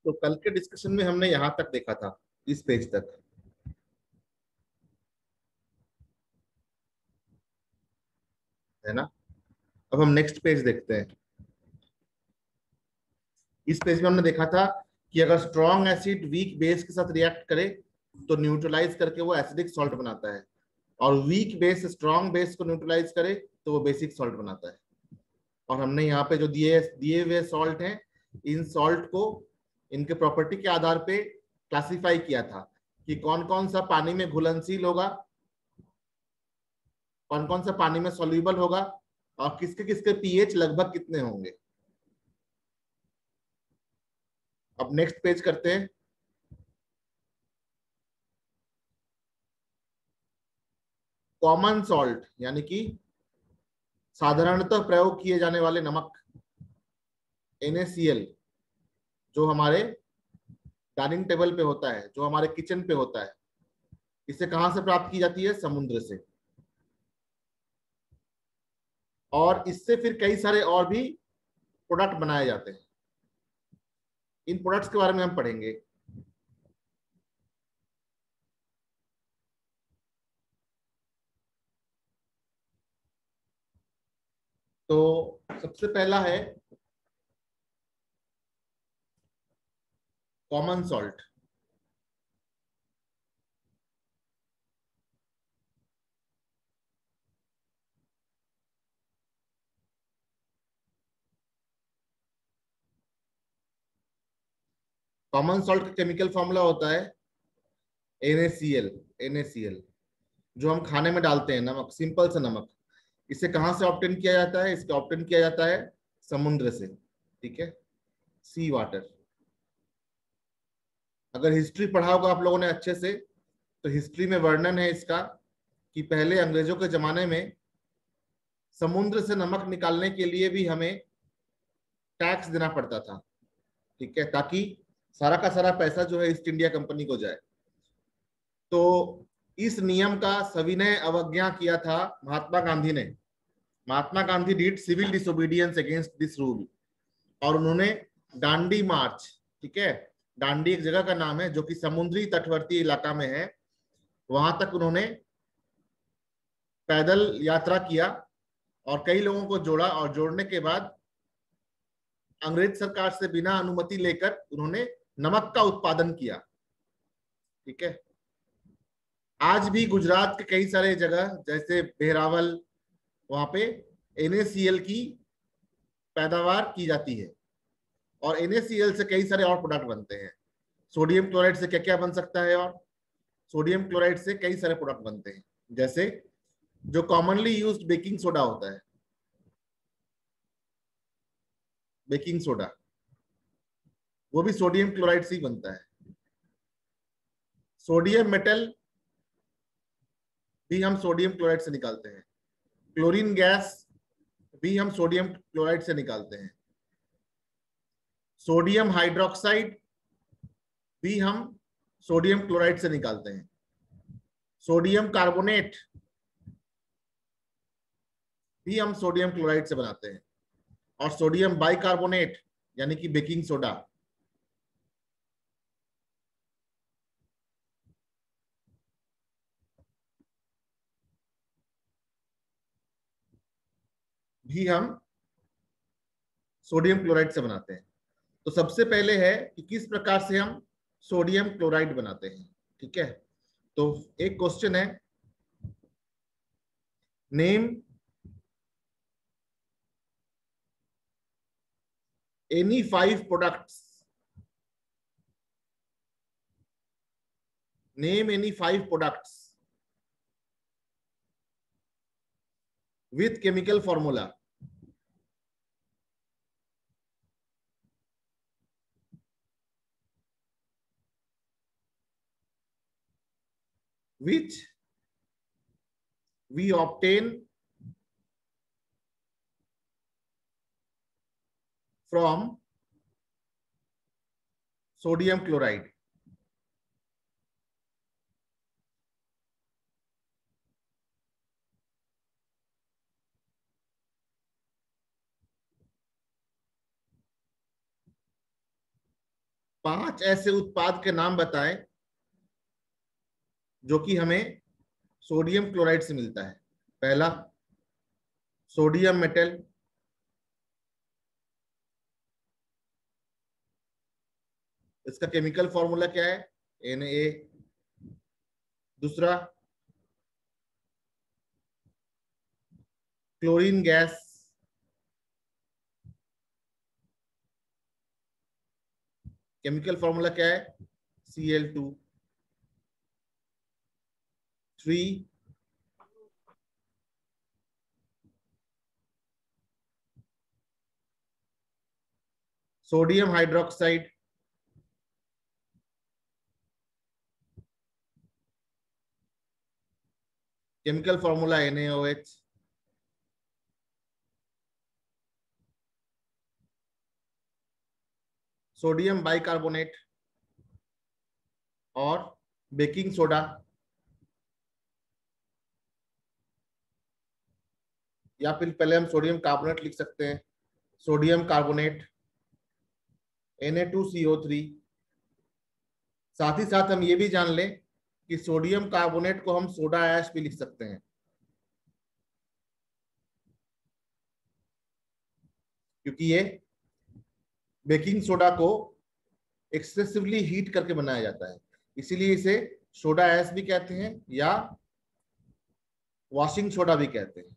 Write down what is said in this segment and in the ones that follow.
तो कल के डिस्कशन में हमने यहां तक देखा था, इस पेज तक, है ना। अब हम नेक्स्ट पेज देखते हैं। इस पेज में हमने देखा था कि अगर स्ट्रॉन्ग एसिड वीक बेस के साथ रिएक्ट करे तो न्यूट्रलाइज करके वो एसिडिक सॉल्ट बनाता है, और वीक बेस स्ट्रॉन्ग बेस को न्यूट्रलाइज करे तो वो बेसिक सॉल्ट बनाता है। और हमने यहाँ पे जो दिए दिए हुए सॉल्ट हैं, इन सॉल्ट को इनके प्रॉपर्टी के आधार पे क्लासिफाई किया था कि कौन कौन सा पानी में घुलनशील होगा, कौन कौन सा पानी में सॉल्यूबल होगा, और किसके किसके पीएच लगभग कितने होंगे। अब नेक्स्ट पेज करते हैं। कॉमन सॉल्ट यानी कि साधारणतः प्रयोग किए जाने वाले नमक, NaCl, जो हमारे डाइनिंग टेबल पे होता है, जो हमारे किचन पे होता है, इसे कहां से प्राप्त की जाती है? समुद्र से। और इससे फिर कई सारे और भी प्रोडक्ट बनाए जाते हैं। इन प्रोडक्ट्स के बारे में हम पढ़ेंगे। तो सबसे पहला है कॉमन सॉल्ट। कॉमन सॉल्ट का केमिकल फॉर्मूला होता है NaCl। NaCl जो हम खाने में डालते हैं, नमक, सिंपल सा नमक। इसे कहां से ऑब्टेन किया जाता है? इसका ऑब्टेन किया जाता है समुद्र से, ठीक है, सी वाटर। अगर हिस्ट्री पढ़ा होगा आप लोगों ने अच्छे से, तो हिस्ट्री में वर्णन है इसका कि पहले अंग्रेजों के जमाने में समुद्र से नमक निकालने के लिए भी हमें टैक्स देना पड़ता था, ठीक है, ताकि सारा का सारा पैसा जो है ईस्ट इंडिया कंपनी को जाए। तो इस नियम का सविनय अवज्ञा किया था महात्मा गांधी ने। Mahatma Gandhi did civil disobedience against this rule, और उन्होंने डांडी मार्च, ठीक है, डांडी एक जगह का नाम है जो कि समुद्री तटवर्ती इलाका में है, वहां तक उन्होंने पैदल यात्रा किया और कई लोगों को जोड़ा, और जोड़ने के बाद अंग्रेज सरकार से बिना अनुमति लेकर उन्होंने नमक का उत्पादन किया, ठीक है। आज भी गुजरात के कई सारे जगह जैसे बहरावल, वहां पे NaCl की पैदावार की जाती है, और NaCl से कई सारे और प्रोडक्ट बनते हैं। सोडियम क्लोराइड से क्या क्या बन सकता है? और सोडियम क्लोराइड से कई सारे प्रोडक्ट बनते हैं, जैसे जो कॉमनली यूज्ड बेकिंग सोडा होता है, बेकिंग सोडा, वो भी सोडियम क्लोराइड से ही बनता है। सोडियम मेटल भी हम सोडियम क्लोराइड से निकालते हैं। क्लोरीन गैस भी हम सोडियम क्लोराइड से निकालते हैं। सोडियम हाइड्रोक्साइड भी हम सोडियम क्लोराइड से निकालते हैं। सोडियम कार्बोनेट भी हम सोडियम क्लोराइड से बनाते हैं। और सोडियम बाइकार्बोनेट यानी कि बेकिंग सोडा भी हम सोडियम क्लोराइड से बनाते हैं। तो सबसे पहले है कि किस प्रकार से हम सोडियम क्लोराइड बनाते हैं, ठीक है। तो एक क्वेश्चन है, name any 5 products, name any 5 products with chemical formula which we obtain from sodium chloride। 5 ऐसे उत्पाद के नाम बताएं जो कि हमें सोडियम क्लोराइड से मिलता है। पहला, सोडियम मेटल। इसका केमिकल फॉर्मूला क्या है? Na। दूसरा, क्लोरीन गैस। केमिकल फॉर्मूला क्या है? Cl2। Three, sodium hydroxide. Chemical formula NaOH। Sodium bicarbonate और बेकिंग सोडा, या फिर पहले हम सोडियम कार्बोनेट लिख सकते हैं। Sodium carbonate, Na2CO3। साथ ही साथ हम ये भी जान लें कि सोडियम कार्बोनेट को हम सोडा ऐश भी लिख सकते हैं, क्योंकि ये बेकिंग सोडा को एक्सेसिवली हीट करके बनाया जाता है, इसीलिए इसे सोडा ऐश भी कहते हैं या वॉशिंग सोडा भी कहते हैं।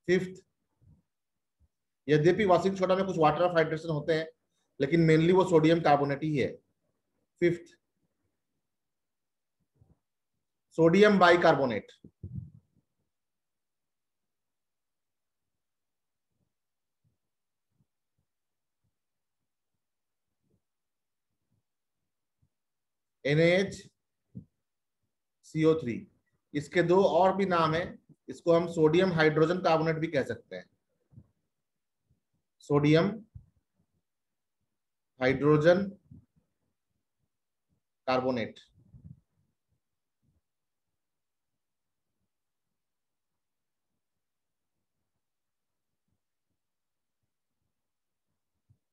फिफ्थ, यद्यपि वॉशिंग सोडा में कुछ वाटर ऑफ हाइड्रेशन होते हैं, लेकिन मेनली वो सोडियम कार्बोनेट ही है। Fifth, sodium bicarbonate. NaHCO3। इसके दो और भी नाम है, इसको हम सोडियम हाइड्रोजन कार्बोनेट भी कह सकते हैं। Sodium hydrogen carbonate.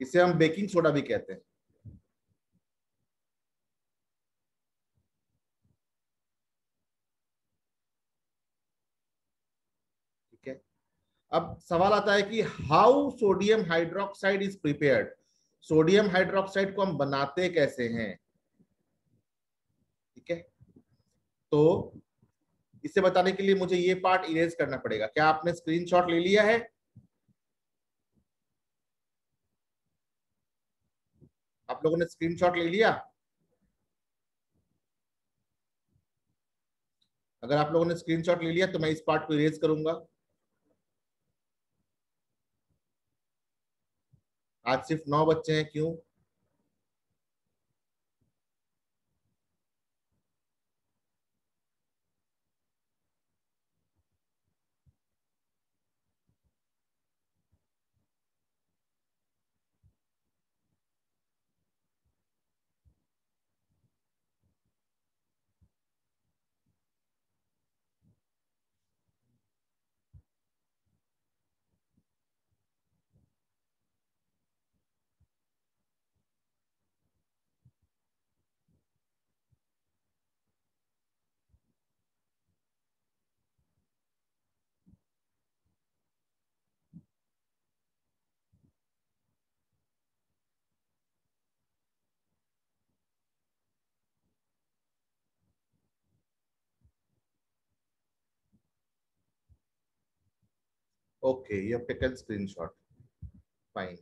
इसे हम बेकिंग सोडा भी कहते हैं। ठीक है। अब सवाल आता है कि how sodium hydroxide is prepared. Sodium hydroxide को हम बनाते कैसे हैं? ठीक है, तो इसे बताने के लिए मुझे ये पार्ट इरेज करना पड़ेगा। क्या आपने स्क्रीनशॉट ले लिया है? आप लोगों ने स्क्रीनशॉट ले लिया? अगर आप लोगों ने स्क्रीनशॉट ले लिया तो मैं इस पार्ट को इरेज करूंगा। आज सिर्फ 9 बच्चे हैं, क्यों? Okay, you have taken screenshot, fine.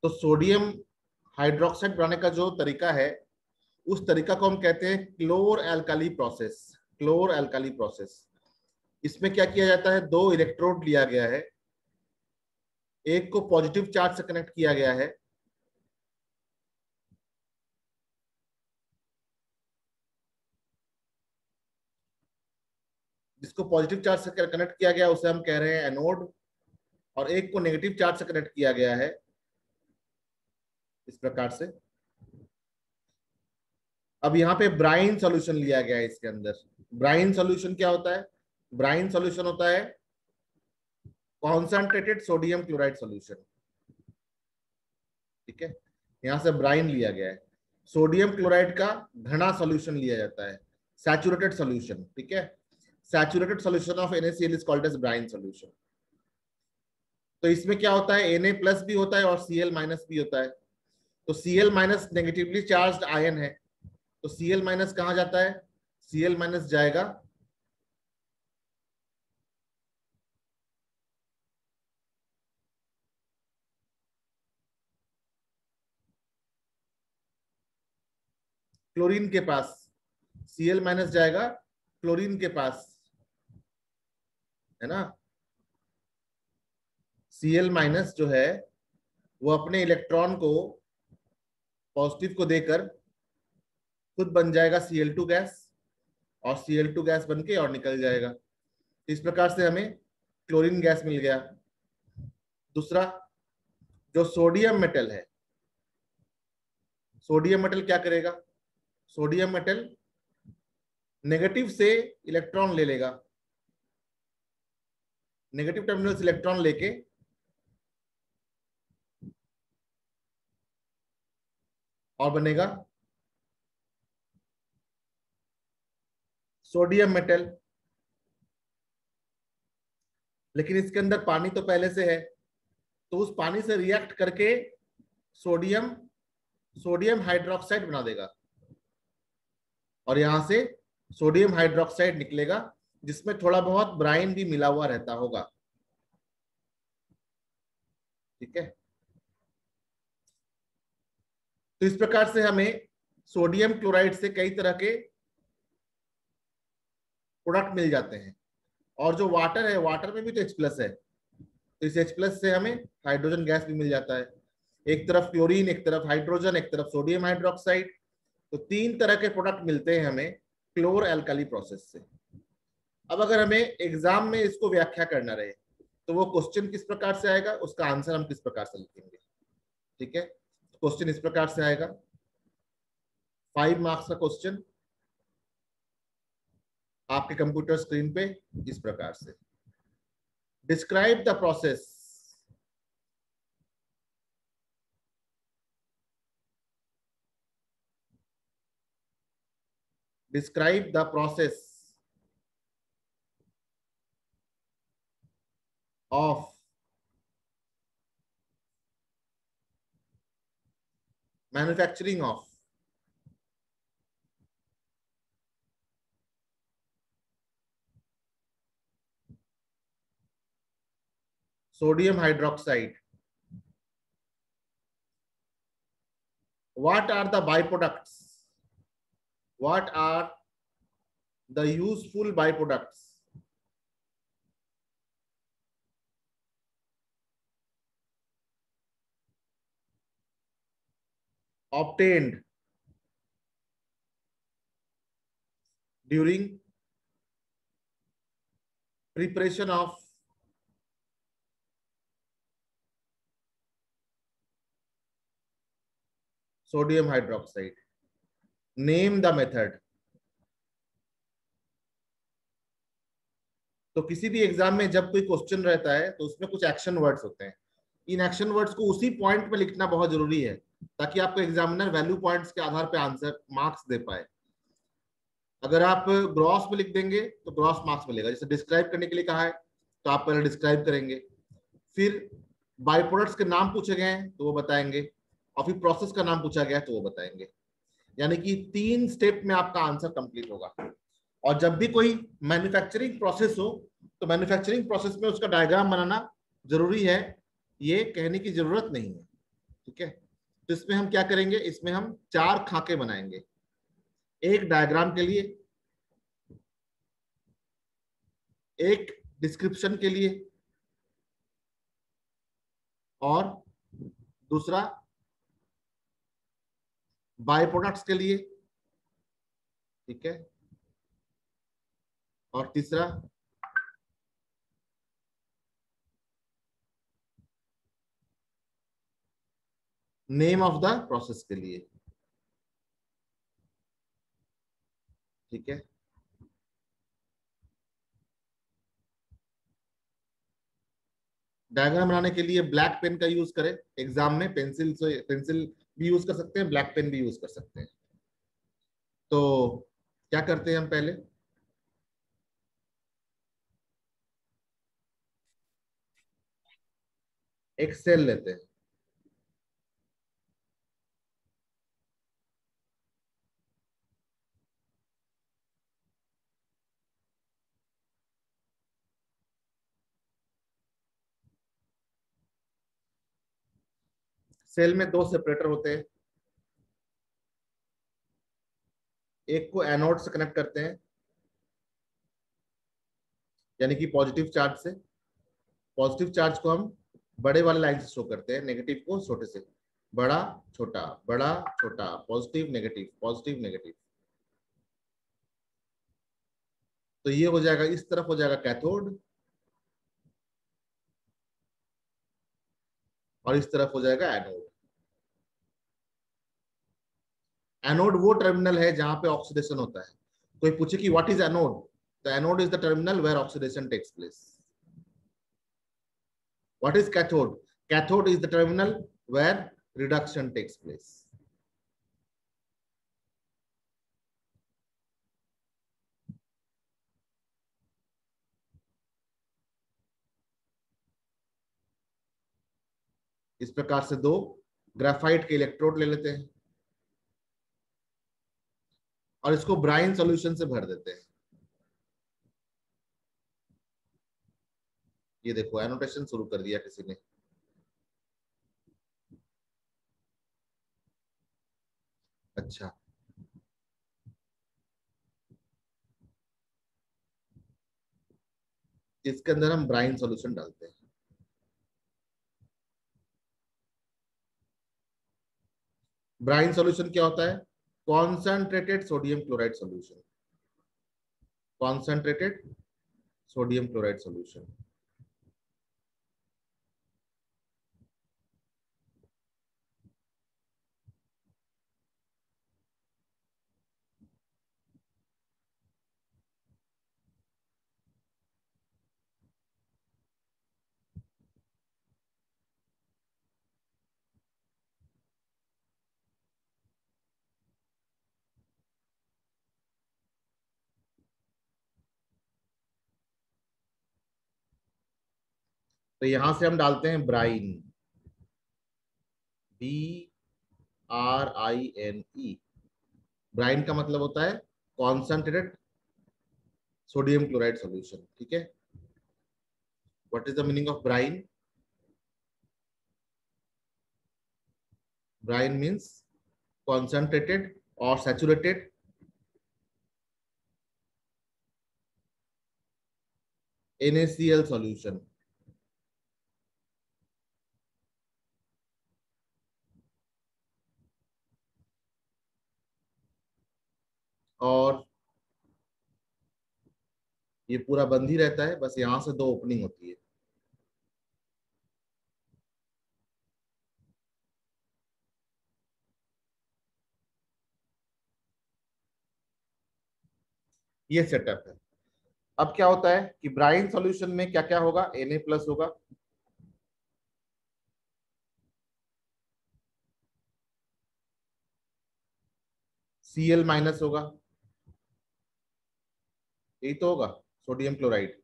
तो सोडियम हाइड्रोक्साइड बनाने का जो तरीका है, उस तरीका को हम कहते हैं chlor alkali process. Chlor alkali process. इसमें क्या किया जाता है, दो इलेक्ट्रोड लिया गया है, एक को पॉजिटिव चार्ज से कनेक्ट किया गया है, जिसको पॉजिटिव चार्ज से कनेक्ट किया गया उसे हम कह रहे हैं एनोड, और एक को नेगेटिव चार्ज से कनेक्ट किया गया है इस प्रकार से। अब यहाँ पे ब्राइन सॉल्यूशन लिया गया है इसके अंदर। ब्राइन सॉल्यूशन क्या होता है, ब्राइन सॉल्यूशन होता है कॉन्सेंट्रेटेड सोडियम क्लोराइड सॉल्यूशन। ठीक है, यहां से ब्राइन लिया गया है। सोडियम क्लोराइड का घना सॉल्यूशन लिया जाता है, सैचुरेटेड सॉल्यूशन। ठीक है, saturated solution of NaCl is called as brine solution. तो इसमें क्या होता है, Na प्लस भी होता है और Cl माइनस भी होता है। तो Cl minus negatively charged ion है, तो Cl माइनस कहां जाता है, Cl माइनस जाएगा क्लोरीन के पास। Cl माइनस जाएगा क्लोरीन के पास, है ना। Cl माइनस जो है वो अपने इलेक्ट्रॉन को पॉजिटिव को देकर खुद बन जाएगा Cl2 गैस, और Cl2 गैस बन के और निकल जाएगा। इस प्रकार से हमें क्लोरीन गैस मिल गया। दूसरा, जो सोडियम मेटल है, सोडियम मेटल क्या करेगा, सोडियम मेटल नेगेटिव से इलेक्ट्रॉन ले लेगा, नेगेटिव टर्मिनल से इलेक्ट्रॉन लेके और बनेगा सोडियम मेटल। लेकिन इसके अंदर पानी तो पहले से है, तो उस पानी से रिएक्ट करके सोडियम सोडियम हाइड्रोक्साइड बना देगा, और यहां से सोडियम हाइड्रोक्साइड निकलेगा, जिसमें थोड़ा बहुत ब्राइन भी मिला हुआ रहता होगा। ठीक है, तो इस प्रकार से हमें सोडियम क्लोराइड से कई तरह के प्रोडक्ट मिल जाते हैं। और जो वाटर है, वाटर में भी तो H प्लस है, तो इस H प्लस से हमें हाइड्रोजन गैस भी मिल जाता है। एक तरफ क्लोरीन, एक तरफ हाइड्रोजन, एक तरफ सोडियम हाइड्रोक्साइड, तो तीन तरह के प्रोडक्ट मिलते हैं हमें क्लोर एल्काली प्रोसेस से। अब अगर हमें एग्जाम में इसको व्याख्या करना रहे, तो वो क्वेश्चन किस प्रकार से आएगा, उसका आंसर हम किस प्रकार से लिखेंगे। ठीक है, क्वेश्चन इस प्रकार से आएगा, 5 मार्क्स का क्वेश्चन आपके कंप्यूटर स्क्रीन पे इस प्रकार से। Describe the process describe the process of manufacturing of sodium hydroxide. What are the byproducts, what are the useful byproducts obtained during preparation of sodium hydroxide. Name the method. तो किसी भी exam में जब कोई क्वेश्चन रहता है तो उसमें कुछ एक्शन वर्ड्स होते हैं। इन एक्शन वर्ड्स को उसी पॉइंट पे लिखना बहुत जरूरी है, ताकि आपको एग्जामिनर वैल्यू पॉइंट्स के आधार पे आंसर मार्क्स दे पाए। अगर आप ग्रॉस में लिख देंगे तो ग्रॉस मार्क्स मिलेगा। जैसे डिस्क्राइब करने के लिए कहा है तो आप पहले डिस्क्राइब करेंगे, फिर बाय प्रोडक्ट्स के नाम पूछे गए हैं तो वो बताएंगे, और फिर प्रोसेस का नाम पूछा गया है तो वो बताएंगे। यानी कि 3 स्टेप में आपका आंसर कंप्लीट होगा। और जब भी कोई मैन्युफैक्चरिंग प्रोसेस हो तो मैन्युफैक्चरिंग प्रोसेस में उसका डायग्राम बनाना जरूरी है, ये कहने की जरूरत नहीं है। ठीक है, तो इसमें हम क्या करेंगे, इसमें हम 4 खाके बनाएंगे, एक डायग्राम के लिए, एक डिस्क्रिप्शन के लिए, और दूसरा बाय प्रोडक्ट्स के लिए, ठीक है, और तीसरा नेम ऑफ द प्रोसेस के लिए। ठीक है, डायग्राम बनाने के लिए ब्लैक पेन का यूज करें, एग्जाम में पेंसिल से, पेंसिल भी यूज कर सकते हैं, ब्लैक पेन भी यूज कर सकते हैं। तो क्या करते हैं हम, पहले एक सेल लेते हैं, सेल में 2 सेपरेटर होते हैं, एक को एनोड से कनेक्ट करते हैं, यानी कि पॉजिटिव चार्ज से, पॉजिटिव चार्ज को हम बड़े वाले लाइन से शो करते हैं, नेगेटिव को छोटे से, बड़ा छोटा, बड़ा छोटा, पॉजिटिव नेगेटिव, पॉजिटिव नेगेटिव। तो ये हो जाएगा, इस तरफ हो जाएगा कैथोड, और इस तरफ हो जाएगा एनोड। एनोड वो टर्मिनल है जहां पे ऑक्सीडेशन होता है। कोई पूछे कि what is anode, the anode is the terminal where oxidation takes place. What is cathode, cathode is the terminal where reduction takes place. इस प्रकार से 2 ग्राफाइट के इलेक्ट्रोड ले लेते हैं और इसको ब्राइन सॉल्यूशन से भर देते हैं। ये देखो एनोटेशन शुरू कर दिया किसी ने। अच्छा, इसके अंदर हम ब्राइन सॉल्यूशन डालते हैं। ब्राइन सॉल्यूशन क्या होता है, concentrated sodium chloride solution, concentrated sodium chloride solution. तो यहां से हम डालते हैं ब्राइन, BRINE। ब्राइन का मतलब होता है कॉन्सेंट्रेटेड सोडियम क्लोराइड सॉल्यूशन। ठीक है, what is the meaning of brine, brine means concentrated or saturated NaCl solution। और ये पूरा बंद ही रहता है, बस यहां से 2 ओपनिंग होती है। ये सेटअप है। अब क्या होता है कि ब्राइन सॉल्यूशन में क्या क्या होगा, Na+ होगा, Cl- होगा, यही तो होगा, सोडियम क्लोराइड।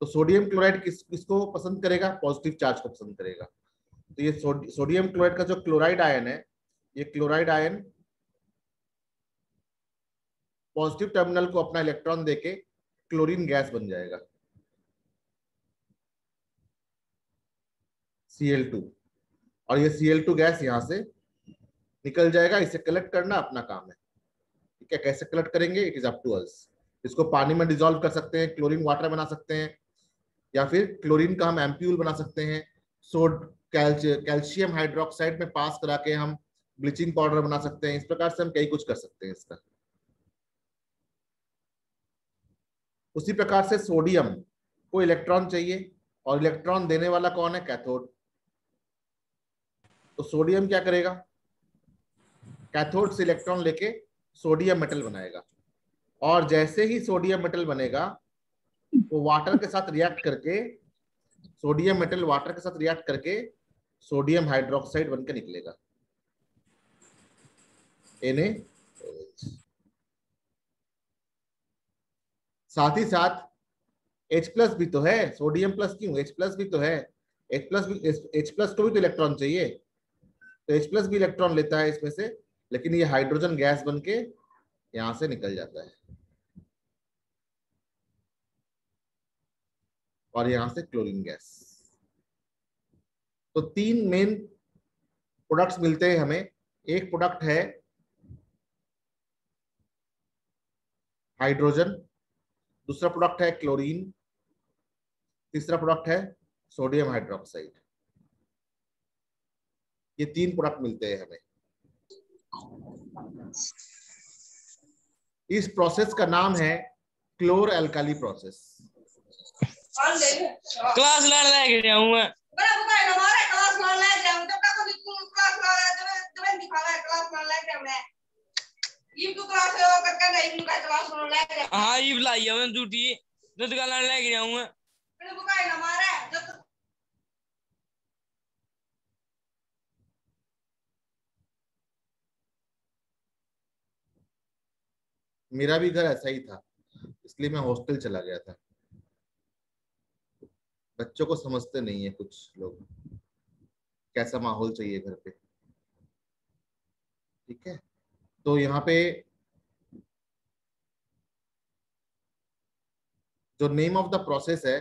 तो सोडियम क्लोराइड किसको पसंद करेगा, पॉजिटिव चार्ज को पसंद करेगा। तो ये सोडियम क्लोराइड का जो क्लोराइड आयन है, ये क्लोराइड आयन पॉजिटिव टर्मिनल को अपना इलेक्ट्रॉन देके क्लोरीन गैस बन जाएगा, Cl2। और ये Cl2 गैस यहाँ से निकल जाएगा। इसे कलेक्ट करना अपना काम है। ठीक है, कैसे कलेक्ट करेंगे, it is up to us. इसको पानी में डिसॉल्व कर सकते हैं, क्लोरीन वाटर बना सकते हैं, या फिर क्लोरीन का हम एम्प्यूल बना सकते हैं। सोड कैल्शियम हाइड्रोक्साइड में पास करा के हम ब्लीचिंग पाउडर बना सकते हैं। इस प्रकार से हम कई कुछ कर सकते हैं इसका। उसी प्रकार से सोडियम को इलेक्ट्रॉन चाहिए, और इलेक्ट्रॉन देने वाला कौन है, कैथोड। तो सोडियम क्या करेगा, कैथोड से इलेक्ट्रॉन लेके सोडियम मेटल बनाएगा, और जैसे ही सोडियम मेटल बनेगा वो वाटर के साथ रिएक्ट करके, सोडियम मेटल वाटर के साथ रिएक्ट करके सोडियम हाइड्रोक्साइड बनकर निकलेगा, Na। साथ ही साथ H प्लस भी तो है, सोडियम प्लस क्यों, H प्लस भी तो है। H प्लस को भी तो इलेक्ट्रॉन चाहिए, तो H प्लस भी इलेक्ट्रॉन लेता है इसमें से, लेकिन ये हाइड्रोजन गैस बन के यहां से निकल जाता है, और यहां से क्लोरीन गैस। तो तीन मेन प्रोडक्ट्स मिलते हैं हमें। एक प्रोडक्ट है हाइड्रोजन, दूसरा प्रोडक्ट है क्लोरीन, तीसरा प्रोडक्ट है सोडियम हाइड्रोक्साइड। ये तीन प्रोडक्ट मिलते हैं हमें। इस प्रोसेस का नाम है क्लोर एल्काली प्रोसेस। क्लास लेके जाऊंगा, हाँ ये बुलाई है मैं ड्यूटी दूध का लाने लेके जाऊंगा। मेरा भी घर ऐसा ही था, इसलिए मैं हॉस्टल चला गया था। बच्चों को समझते नहीं है कुछ लोग, कैसा माहौल चाहिए घर पे। ठीक है, तो यहाँ पे जो नेम ऑफ द प्रोसेस है,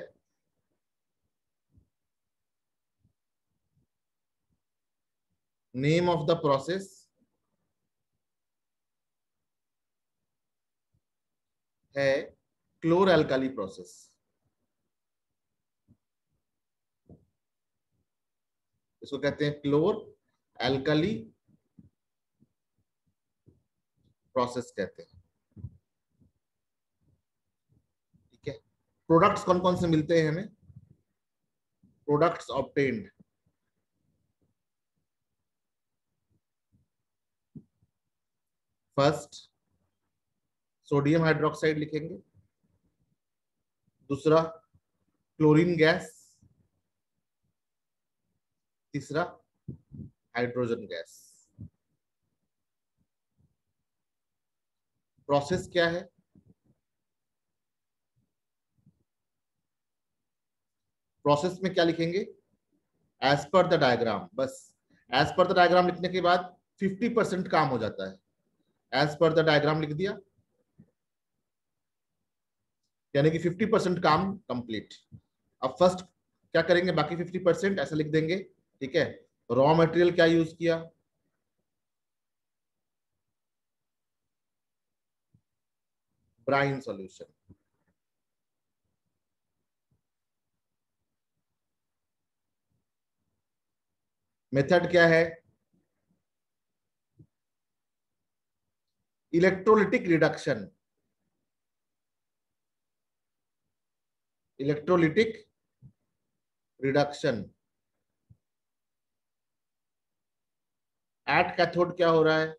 नेम ऑफ द प्रोसेस है क्लोर एल्काली प्रोसेस। इसको कहते हैं क्लोर एल्काली प्रोसेस कहते हैं। ठीक है, प्रोडक्ट्स कौन कौन से मिलते हैं हमें, products obtained. First sodium hydroxide लिखेंगे, दूसरा क्लोरीन गैस, तीसरा हाइड्रोजन गैस। प्रोसेस क्या है, प्रोसेस में क्या लिखेंगे, एज पर द डायग्राम। बस एज पर द डायग्राम लिखने के बाद 50% काम हो जाता है। एज पर द डायग्राम लिख दिया, यानी कि 50% काम कंप्लीट। अब फर्स्ट क्या करेंगे, बाकी 50% ऐसा लिख देंगे। ठीक है, रॉ मटेरियल क्या यूज किया, ब्राइन सॉल्यूशन। मेथड क्या है, electrolytic reduction, electrolytic reduction. At cathode क्या हो रहा है,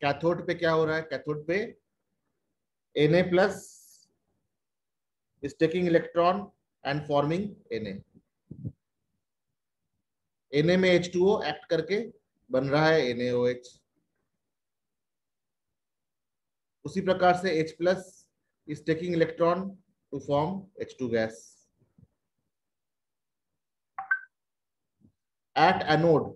कैथोड पे क्या हो रहा है, कैथोड पे Na plus is taking electron and forming Na। Na में H2O एक्ट करके बन रहा है NaOH। उसी प्रकार से H plus is taking electron to form H2 gas. At anode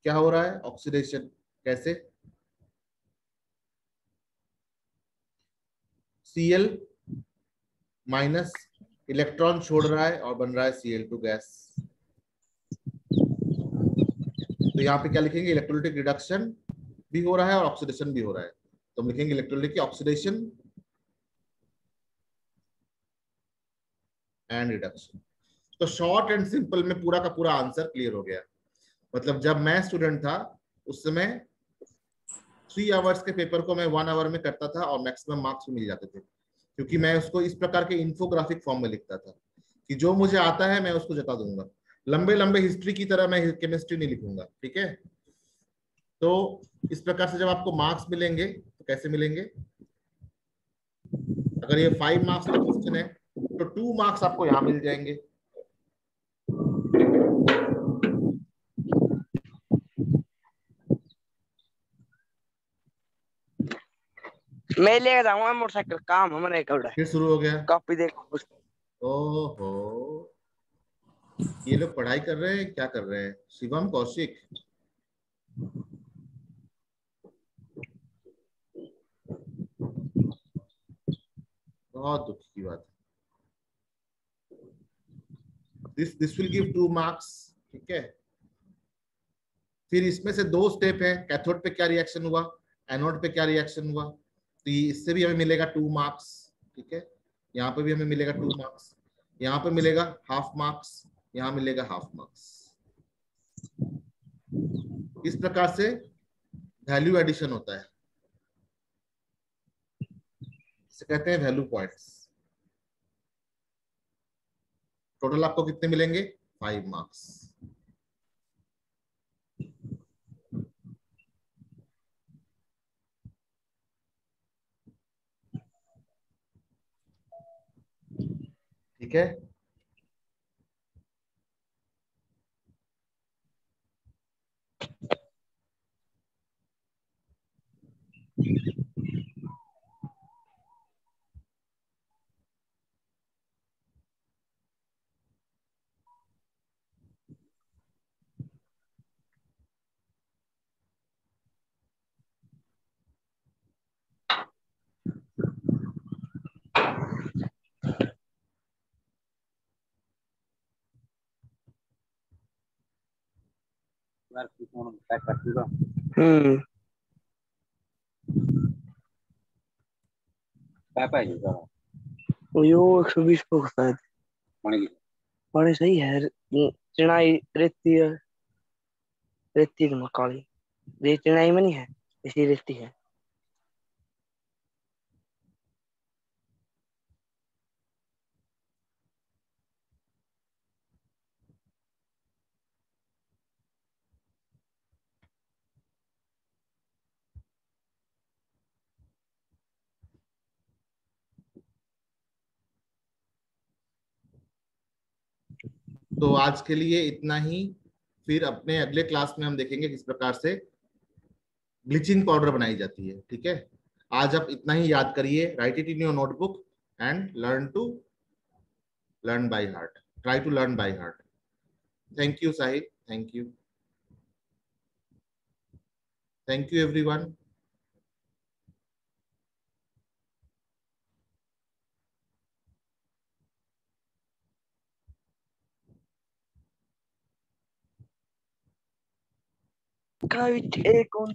क्या हो रहा है, ऑक्सीडेशन। कैसे, Cl माइनस इलेक्ट्रॉन छोड़ रहा है और बन रहा है Cl2 गैस। तो यहाँ पे क्या लिखेंगे, इलेक्ट्रोलिटिक रिडक्शन भी हो रहा है और ऑक्सीडेशन भी हो रहा है, तो हम लिखेंगे इलेक्ट्रोलिटिक ऑक्सीडेशन एंड रिडक्शन। तो शॉर्ट एंड सिंपल में पूरा का पूरा आंसर क्लियर हो गया। मतलब जब मैं स्टूडेंट था उस समय 3 आवर्स के पेपर को मैं 1 आवर में करता था और मैक्सिमम मार्क्स भी मिल जाते थे, क्योंकि मैं उसको इस प्रकार के इन्फोग्राफिक फॉर्म में लिखता था कि जो मुझे आता है मैं उसको जता दूंगा। लंबे लंबे हिस्ट्री की तरह मैं केमिस्ट्री नहीं लिखूंगा, ठीक है। तो इस प्रकार से जब आपको मार्क्स मिलेंगे तो कैसे मिलेंगे, अगर ये 5 मार्क्स का क्वेश्चन है तो 2 मार्क्स आपको यहाँ मिल जाएंगे। मैं लेकर जाऊंगा मोटरसाइकिल, काम हमारे फिर शुरू हो गया। कॉपी देख। ओहो, ये लोग पढ़ाई कर रहे हैं, क्या कर रहे हैं? शिवम, कौशिक, बहुत दुख की बात है। दिस विल गिव 2 मार्क्स, ठीक है। फिर इसमें से 2 स्टेप है, कैथोड पे क्या रिएक्शन हुआ, एनोड पे क्या रिएक्शन हुआ, तो इससे भी हमें मिलेगा 2 मार्क्स, ठीक है। यहाँ पे भी हमें मिलेगा 2 मार्क्स, यहाँ पे मिलेगा हाफ मार्क्स, यहाँ मिलेगा हाफ मार्क्स। इस प्रकार से वैल्यू एडिशन होता है, इसे कहते हैं वैल्यू पॉइंट्स। टोटल आपको कितने मिलेंगे, 5 मार्क्स। ठीक है। यो 120 को शायद बड़े सही है। चिनाई रेती है, रेती की मकाली, ये चिनाई में नहीं है, इसी रेती है। तो आज के लिए इतना ही, फिर अपने अगले क्लास में हम देखेंगे किस प्रकार से ब्लीचिंग पाउडर बनाई जाती है, ठीक है। आज आप इतना ही याद करिए, write it in your notebook and learn by heart, try to learn by heart. Thank you Sahil, thank you everyone. एक और